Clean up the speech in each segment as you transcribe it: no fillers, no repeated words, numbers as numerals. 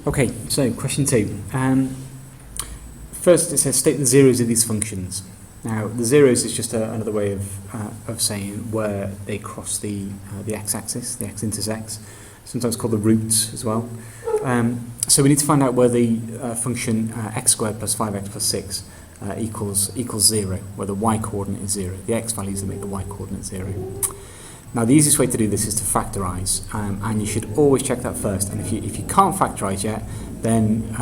Okay, so question 2. First it says state the zeros of these functions. Now the zeros is just another way of saying where they cross the x-axis, the x-intersects, sometimes called the roots as well. So we need to find out where the function x squared plus 5x plus 6 equals 0, where the y-coordinate is 0, the x values that make the y-coordinate 0. Now the easiest way to do this is to factorise, and you should always check that first, and if you can't factorise yet, then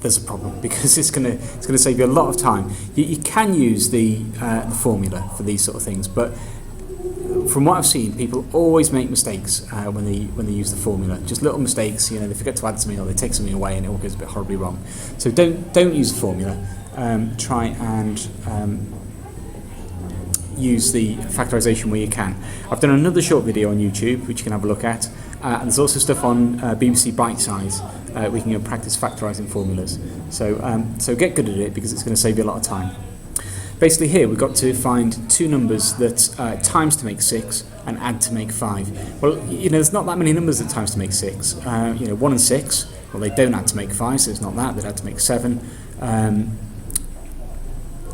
there's a problem, because it's going to save you a lot of time. You can use the formula for these sort of things, but from what I've seen, people always make mistakes when they use the formula. Just little mistakes, they forget to add something or they take something away, and it all goes a bit horribly wrong. So don't use the formula. Try and use the factorisation where you can. I've done another short video on YouTube which you can have a look at, and there's also stuff on BBC Bite Size where you can go practice factorising formulas. So get good at it, because it's going to save you a lot of time. Basically here we've got to find two numbers that times to make 6 and add to make 5. Well, there's not that many numbers that times to make 6. 1 and 6, well, they don't add to make 5, so it's not that. They'd add to make 7.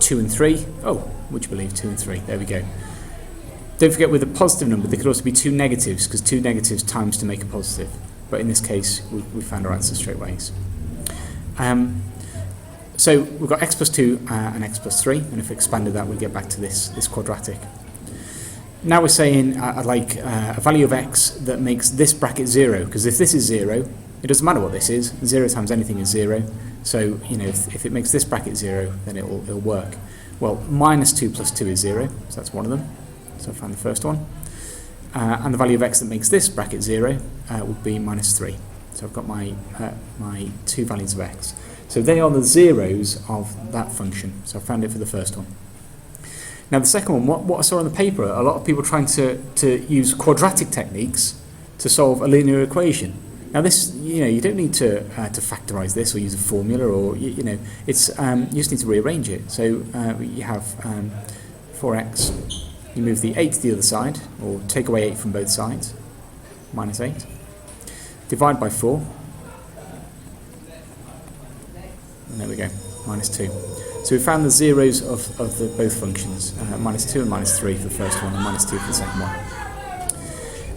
2 and 3. Oh, would you believe 2 and 3? There we go. Don't forget, with a positive number there could also be two negatives, because two negatives times to make a positive. But in this case we found our answer straight ways. So we've got x plus 2 and x plus 3, and if we expanded that, we get back to this quadratic. Now we're saying I'd like a value of x that makes this bracket 0, because if this is 0, it doesn't matter what this is. 0 times anything is 0. So if it makes this bracket 0, then it'll work. Well, minus 2 plus 2 is 0, so that's one of them. So I found the first one. And the value of x that makes this bracket 0 would be minus 3. So I've got my two values of x. So they are the zeros of that function. So I found it for the first one. Now the second one, what I saw on the paper, a lot of people trying to use quadratic techniques to solve a linear equation. Now this, you don't need to factorise this or use a formula, or it's you just need to rearrange it. So you have 4x. You move the 8 to the other side, or take away 8 from both sides, minus 8. Divide by 4. And there we go, minus 2. So we found the zeros of both functions, minus 2 and minus 3 for the first one, and minus 2 for the second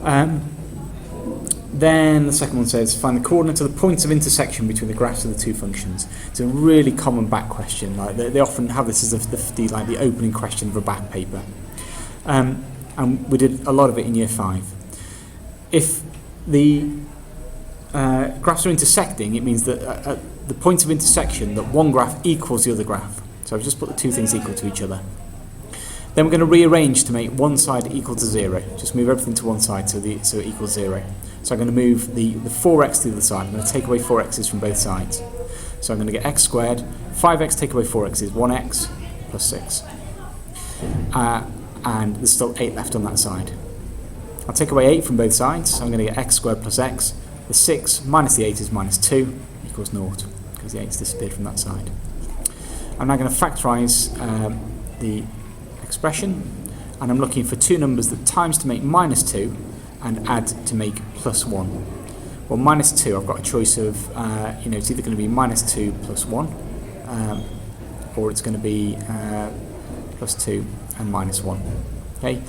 one. Then the second one says, find the coordinates of the points of intersection between the graphs of the two functions. It's a really common back question. Like they often have this as the opening question of a back paper. And we did a lot of it in year 5. If the graphs are intersecting, it means that at the points of intersection, that one graph equals the other graph. So I've just put the two things equal to each other. Then we're going to rearrange to make one side equal to 0. Just move everything to one side so it equals 0. So I'm going to move the 4x to the other side. I'm going to take away 4x's from both sides. So I'm going to get x squared. 5x take away 4x is 1x plus 6. And there's still 8 left on that side. I'll take away 8 from both sides. So I'm going to get x squared plus x. The 6 minus the 8 is minus 2 equals 0, because the 8's disappeared from that side. I'm now going to factorise the expression, and I'm looking for two numbers that times to make minus 2 and add to make plus 1. Well, minus 2, I've got a choice of, it's either going to be minus 2 plus 1, or it's going to be plus 2 and minus 1. Okay,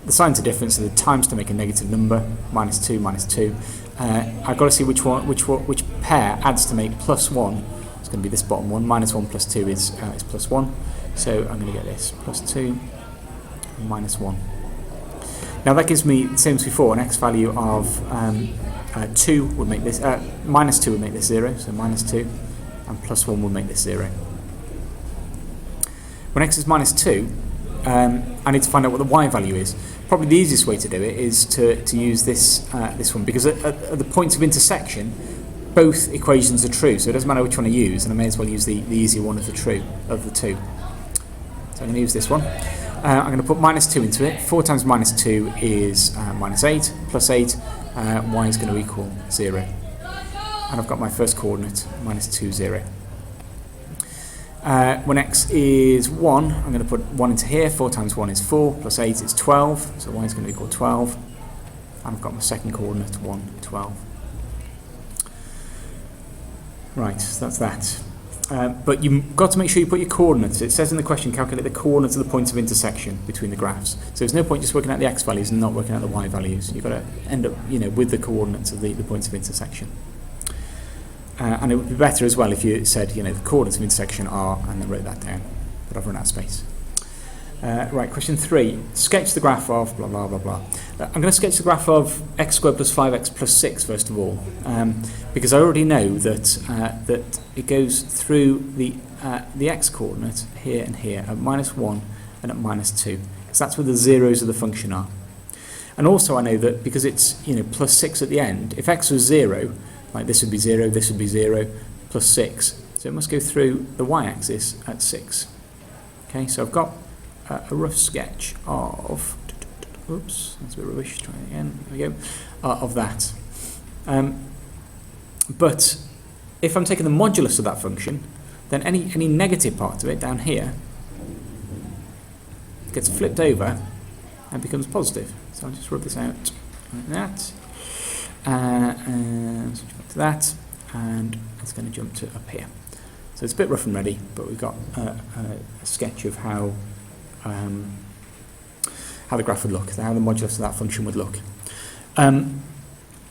the signs are different, so the times to make a negative number, minus 2, minus 2. I've got to see which pair adds to make plus 1. It's going to be this bottom one. Minus 1 plus 2 is plus 1. So I'm going to get this, plus 2 and minus 1. Now that gives me, same as before, an x value of 2 would make this, minus 2 would make this 0, so minus 2, and plus 1 would make this 0. When x is minus 2, I need to find out what the y value is. Probably the easiest way to do it is to use this one, because at the points of intersection, both equations are true, so it doesn't matter which one I use, and I may as well use the easier one of the two. So I'm going to use this one. I'm going to put minus 2 into it. 4 times minus 2 is minus 8, plus 8, y is going to equal 0. And I've got my first coordinate, minus 2, 0. When x is 1, I'm going to put 1 into here. 4 times 1 is 4, plus 8 is 12, so y is going to equal 12. And I've got my second coordinate, 1, 12. Right, so that's that. But you've got to make sure you put your coordinates. It says in the question, calculate the coordinates of the points of intersection between the graphs. So there's no point just working out the x values and not working out the y values. You've got to end up, with the coordinates of the points of intersection. And it would be better as well if you said, the coordinates of intersection are, and then wrote that down. But I've run out of space. Right, question 3. Sketch the graph of blah, blah, blah, blah. I'm going to sketch the graph of x squared plus 5x plus 6 first of all, because I already know that that it goes through the x coordinate here and here at -1 and at -2, because that's where the zeros of the function are. And also I know that because it's plus 6 at the end, if x was 0, like this would be 0, this would be 0, plus 6, so it must go through the y-axis at 6. Okay, so I've got a rough sketch of, oops, that's a bit rubbish, try it again, there we go, of that. But if I'm taking the modulus of that function, then any negative part of it down here gets flipped over and becomes positive. So I'll just rub this out like that, and switch back to that, and it's going to jump to up here. So it's a bit rough and ready, but we've got a sketch of how the graph would look, how the modulus of that function would look.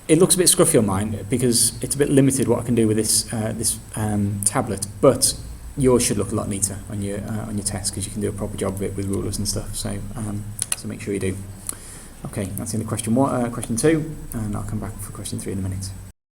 It looks a bit scruffy on mine because it's a bit limited what I can do with this tablet, but yours should look a lot neater on your test because you can do a proper job of it with rulers and stuff. So make sure you do. Okay, that's the end of question 2, and I'll come back for question 3 in a minute.